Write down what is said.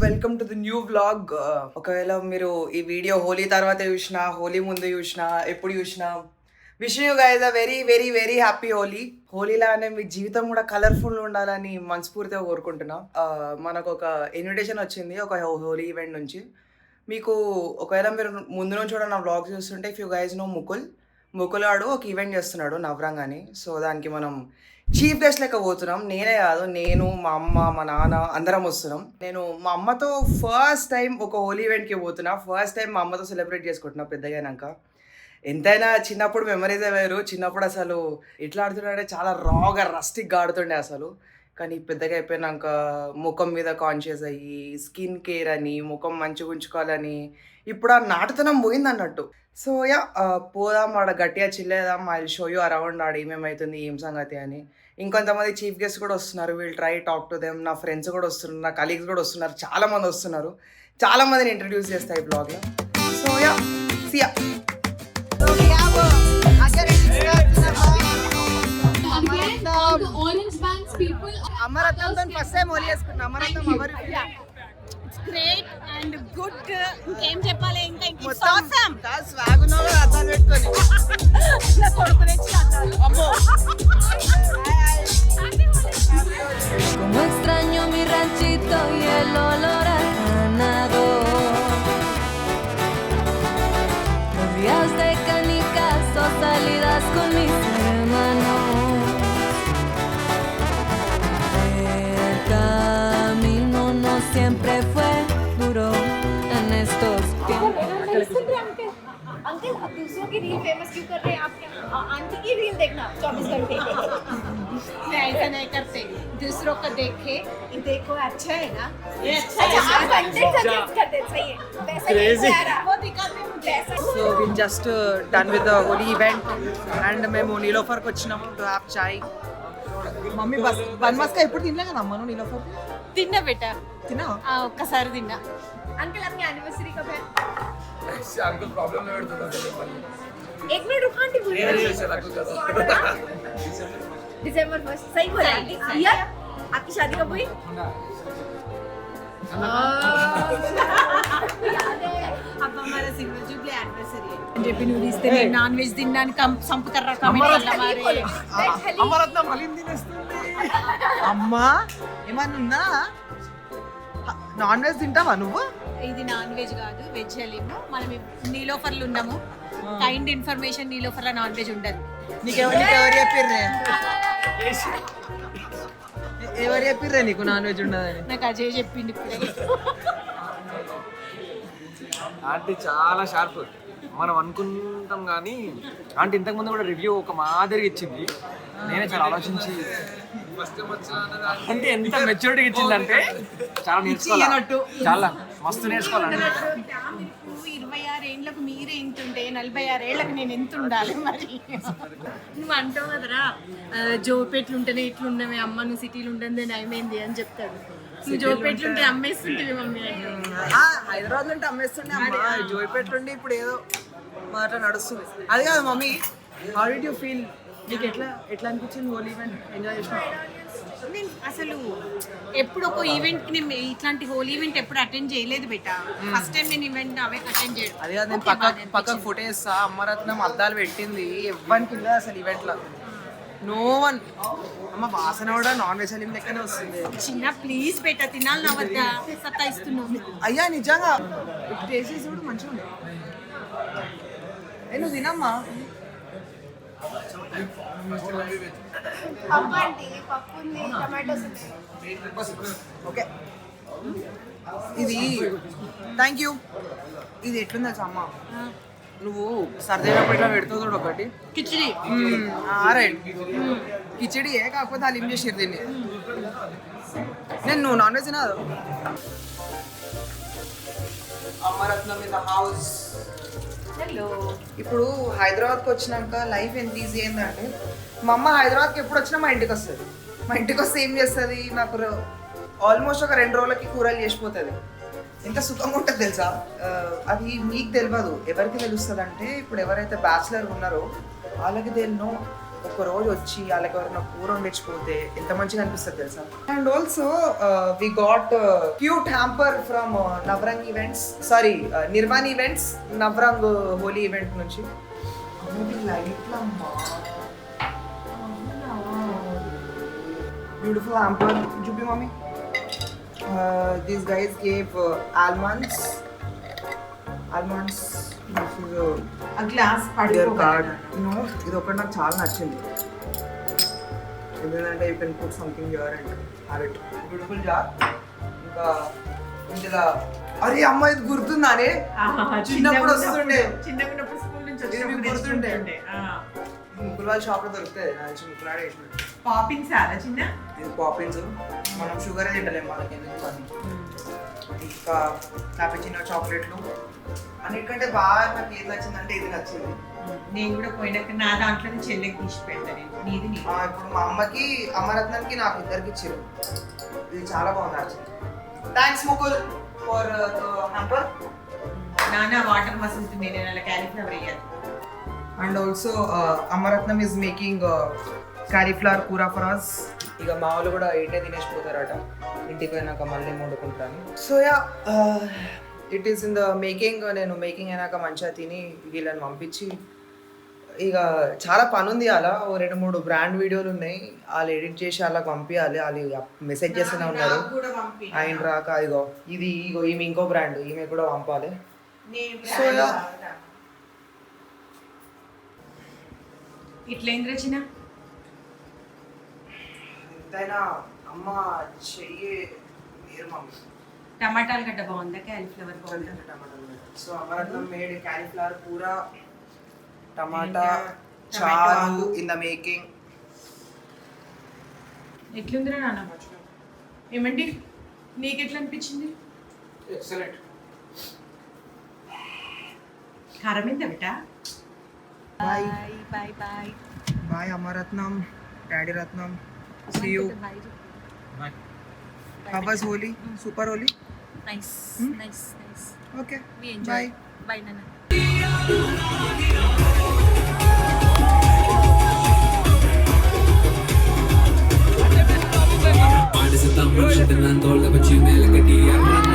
Welcome to the new vlog. ఒకవేళ మీరు ఈ వీడియో హోలీ తర్వాత చూసినా, హోలీ ముందు చూసినా, ఎప్పుడు చూసినా, wish you guys a very very very happy Holi. హోలీలానే మీ జీవితం కూడా కలర్ఫుల్ ఉండాలని మనస్ఫూర్తిగా కోరుకుంటున్నా. మనకు ఒక ఇన్విటేషన్ వచ్చింది ఒక హోలీ ఈవెంట్ నుంచి. మీకు ఒకవేళ మీరు ముందు నుంచి కూడా నా వ్లాగ్ చూస్తుంటే, if you guys know Mukul ఆడు ఒక ఈవెంట్ చేస్తున్నాడు నవరంగ్ అని. సో దానికి మనం చీఫ్ గెస్ట్ లెక్క పోతున్నాం. నేనే కాదు, నేను, మా అమ్మ, మా నాన్న అందరం వస్తున్నాం. నేను మా అమ్మతో ఫస్ట్ టైం ఒక హోలీ ఈవెంట్కి పోతున్నా. ఫస్ట్ టైం మా అమ్మతో సెలబ్రేట్ చేసుకుంటున్నా పెద్దగైనాక. ఎంతైనా చిన్నప్పుడు మెమరీస్ వేరు. చిన్నప్పుడు అసలు ఎట్లా ఆడుతుండే, చాలా రాగా రస్టిక్గా ఆడుతుండే అసలు. కానీ పెద్దగా అయిపోయినాక ముఖం మీద కాన్షియస్ అయ్యి, స్కిన్ కేర్ అని, ముఖం మంచిగా ఉంచుకోవాలని ఇప్పుడు ఆ నాటుతనం పోయింది అన్నట్టు. సో యా, పోదాం ఆడ గట్టిగా చిల్లేదాం. ఐ షో యూ అరౌండ్ ఆడ ఏమేమవుతుంది, ఏం సంగతి అని. ఇంకొంతమంది చీఫ్ గెస్ట్ కూడా వస్తున్నారు. వీళ్ళు ట్రై టాక్ టు దెమ్. నా ఫ్రెండ్స్ కూడా వస్తున్నారు, నా కలీగ్స్ కూడా వస్తున్నారు, చాలామంది వస్తున్నారు. చాలామందిని ఇంట్రడ్యూస్ చేస్తాయి ఈ బ్లాగ్లో. సో యా, సియా. అమరత్నంతో ఫస్ట్ టైం హోలీ చేసుకున్నా. అమరత్నం ఎవరు? Great and good. ఇంకేం చెప్పాలి, ఇంకా స్వాగున్నాడు అర్థం పెట్టుకొని కొడుకు తెచ్చి అమ్మో. Como extraño mi ranchito y el olor a ganado. Los días de canicas o salidas con mis hermanos. El camino no siempre fue duro en estos tiempos. Uncle आप दूसरों की रील फेमस क्यों कर रहे हैं? आप आंटी की reel देखना 24 घंटे मैं ऐसा नहीं करते. दूसरों को देखे, देखो अच्छा है ना, ये अच्छा है. आप कंटेंट सजेस्ट करते हैं, सही है. पैसा नहीं आ रहा, वो दिखाते हैं पैसा. So we just done with the Holi event and మేము నీలోఫర్కి వచ్చినాము to have chai. Mummy bun maska ఎప్పుడు తినలే కదా అమ్మ? నువ్వు నీలోఫర్ తిన్నా బేటా, తిన్నావా? ఒక్కసారి తిన్నా. अंकल आपकी एनिवर्सरी कब है? अंकल प्रॉब्लम नहीं बैठता एक मिनट रुको आंटी बोल दिसंबर 1 सही बोला आंटी. यार आपकी शादी कब हुई? अब हमारा सिल्वर जुबली एनिवर्सरी है. जेपी नूडल्स తే నాన్ వెజ్ తిన్నాను సంపుతారా కామెంట్ మరి. అమరత్నం హలీం తినేస్తుంది. అమ్మా ఏమన్నా ఉందా? నాన్ వెజ్ తింటావా నువ్వు? ఇది నాన్ వెజ్ కాదు, వెజ్ హలీము. మనం నీలోఫర్లు ఉన్నాము. కైండ్ ఇన్ఫర్మేషన్, నీలోఫర్ల నాన్ వెజ్ ఉండదు. ఎవరు చెప్పిర్రే? ఎవరు చెప్పిర్రే నీకు నాన్ వెజ్ ఉండదని? నాకు అజయ్ చెప్పింది ఇప్పుడే. ఆంటీ చాలా షార్ప్. మనం అనుకుంటాం కానీ ఆంటీ ఇంతకుముందు కూడా రివ్యూ ఒక మాదిరిగా ఇచ్చింది. నేనే చాలా ఆలోచించి అంటే ఎంత మెచ్యూరిటీ ఇచ్చిందంటే చాలా నేర్చుకోవాలి, చాలా మస్తు నేర్చుకోవాలండి. 26 ఏళ్ళకు మీరే ఇంత ఉంటే 46 ఏళ్ళకు నేను ఎంత ఉండాలి మరి? నువ్వు అంటావు కదరా, జోపేట్లు ఉంటేనే ఇట్లుండమే అమ్మ, నువ్వు సిటీలు ఉంటుంది నయమైంది అని చెప్తాడు. నువ్వు జోపేట్లు ఉంటే అమ్మేస్తుంటే మమ్మీ అంటే. హైదరాబాద్ నుండి అమ్మేస్తుండే అమ్మా, జోయిపేట ఇప్పుడు ఏదో మాట నడుస్తుంది. అది కాదు mummy, how did you feel? నీకు ఎట్లా అనిపించింది హోలీ ఈవెంట్? ఎంజాయ్ చేసిన? నేను అసలు ఎప్పుడు ఒక ఈవెంట్కి నేను ఇట్లాంటి హోలీ ఈవెంట్ ఎప్పుడు అటెండ్ చేయలేదు బేటా. ఫస్ట్ టైం నేను ఈవెంట్ అటెండ్ చేయడం. అది కాదు, నేను పక్కకు ఫుటేజ్ అమ్మరత్నం అద్దాలు పెట్టింది ఎవ్వరికి లేదు అసలు ఈవెంట్లో. No one. అమ్మ వాసన కూడా నాన్ వెజ్ హలీం లెక్కనే వస్తుంది. చిన్న ప్లీజ్ బేటా, తినాలి నా వద్ద సత్తాయిస్తున్నావు. అయ్యా నిజంగా టేస్ట్ చేసి కూడా మంచిగా ఉంది. నువ్వు తినమ్మా. ఓకే, ఇది థ్యాంక్ యూ. ఇది ఎట్లుంది తెలుసా అమ్మ? నువ్వు సర్దైనప్పుడు ఇట్లా పెడుతుంది చూడు ఒకటి కిచిడి. రైట్, కిచిడియే, కాకపోతే హలీం చేసిర్రు దీన్ని. నువ్వు నాన్ వెజ్ తినదు. అమరత్నం ఇన్ ద హౌస్. హలో. ఇప్పుడు హైదరాబాద్కి వచ్చినాక లైఫ్ ఎంత ఈజీ అయిందంటే, మా అమ్మ హైదరాబాద్కి ఎప్పుడు వచ్చినా మా ఇంటికి వస్తుంది. మా ఇంటికి వస్తే ఏం చేస్తుంది, నాకు ఆల్మోస్ట్ ఒక 2 రోజులకి కూరలు చేసిపోతుంది. ఎంత సుఖంగా ఉంటుంది తెలుసా? అది మీకు తెలియదు. ఎవరికి తెలుస్తుంది అంటే, ఇప్పుడు ఎవరైతే బ్యాచిలర్ ఉన్నారో వాళ్ళకి తెలియనో ఒక రోజు వచ్చి వాళ్ళకి ఎవరైనా కూర వండించిపోతే ఎంత మంచిగా అనిపిస్తుంది తెలుసా. And also we got cute hamper from Navrang events, sorry Nirvan events, Navrang Holi event నుంచి. Beautiful hamper. చూపి mummy. These guys gave almonds. This is a glass their card. ఇది ఒకటి నాకు చాలా నచ్చింది. ఎందుకంటే you can put something here and have it. Beautiful jar. ఇంకా ఇందులో అరే అమ్మ ఇది గుర్తుందానే, చిన్నప్పుడు వస్తుండే. చిన్నప్పుడు స్కూల్ నుంచి ఇది మీకు గుర్తుండే. ముగ్గురు వాళ్ళ షాప్ లో దొరుకుతాయి. ముగ్గులాడే వేసినట్టు పాపిన్స్ చాలా చిన్న. ఇది పాపిన్స్. మనం షుగర్ తింటలేము, మనకి ఎందుకు అని. ఇంకా క్యాపుచినో చాక్లెట్లు. అన్నిటికంటే బాగా నాకు ఏది నచ్చిందంటే ఇది నచ్చింది. నేను కూడా పోయినాక నా దాంట్లో చెల్లెకి తీసి పెడతాను. నీది నీ ఇప్పుడు మా అమ్మకి, అమ్మరత్నానికి, నాకు ఇద్దరికి ఇచ్చారు. ఇది చాలా బాగుంది actually. Thanks Mukul for hamper. నానా వాటర్ మస్తుంది. నేను అలా క్యాలీఫ్లవర్ వేయాలి. And also Ammaratnam is making cauliflower కూర ఫర్ అస్. ఇక మా వాళ్ళు కూడా ఏంటే తినేసిపోతారట, ఇంటికి పోయినాక మళ్ళీ వండుకుంటాను. So yeah, it is in the making. నేను మేకింగ్ అయినాక మంచిగా తిని వీళ్ళని పంపించి, ఇక చాలా పని ఉంది. అలా ఓ 2-3 బ్రాండ్ వీడియోలు ఉన్నాయి, వాళ్ళు ఎడిట్ చేసి వాళ్ళకి పంపించాలి. వాళ్ళు మెసేజ్ చేస్తూనే ఉన్నారు ఆయన రాక. ఇగో ఈమె ఇంకో బ్రాండ్, ఈమె కూడా పంపాలి. సో యా, ఇట్లా ఏం రచన ఎంతైనా అమ్మ చెయ్యి మీరు మమ్మీ. టమాటాలు గడ్డ బాగుందా, క్యాలీఫ్లవర్ బాగుందా? సో అమరత్నం మేడ్ క్యాలీఫ్లవర్ కూర, టమాటా చారు ఇన్ ద మేకింగ్. ఎట్లుందిరా నాన్న? ఏమండి నీకు ఎట్లా అనిపించింది? ఎక్సలెంట్. కారం ఎంత బిడ్డ? Bye Bye bye. Bye Amaratnam, daddy Ratnam. See you. Bye. How was Holi? Super Holi? Nice, nice. Okay. We enjoy. Bye. Bye, Nana. Paano sa tamang siya ng tola, but you melang kadi ang mga